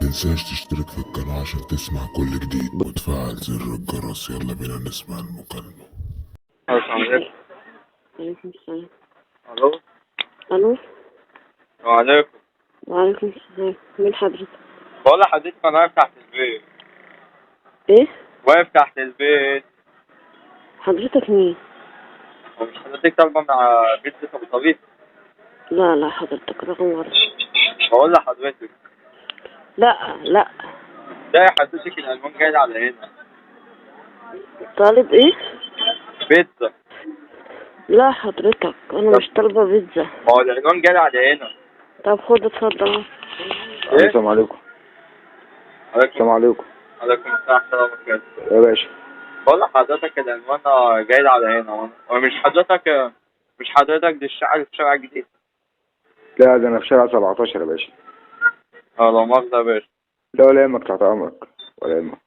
تنساش تشترك في القناة عشان تسمع كل جديد وتفعل زر الجرس. يلا بينا نسمع المكالمة. السلام عليكم. وعليكم السلام. الو. الو. وعليكم. وعليكم السلام. مين حضرتك؟ بقول لحضرتك انا واقف تحت البيت. ايه؟ واقف تحت البيت. حضرتك مين؟ هو مش حضرتك طالبه مع بيتزا ابو طبيب؟ لا لا، حضرتك رقم غلط. بقول لحضرتك لا لا. ده حضرتك العنوان جاي على هنا. طالب ايه؟ بيتزا. لا حضرتك انا مش طالبة بيتزا. ما هو العنوان جاي على هنا. طب خد اتفضل. ايه؟ السلام عليكم. السلام عليكم. عليكم السلام ورحمه الله وبركاته. يا باشا، بقول لحضرتك العنوان جاي على هنا، ومش حضرتك دي الشقه في الشارع الجديد. لا ده انا في شارع 17 يا باشا. اه لا مؤاخذة يا باشا. لا ولا يهمك، تحت امرك ولا يهمك.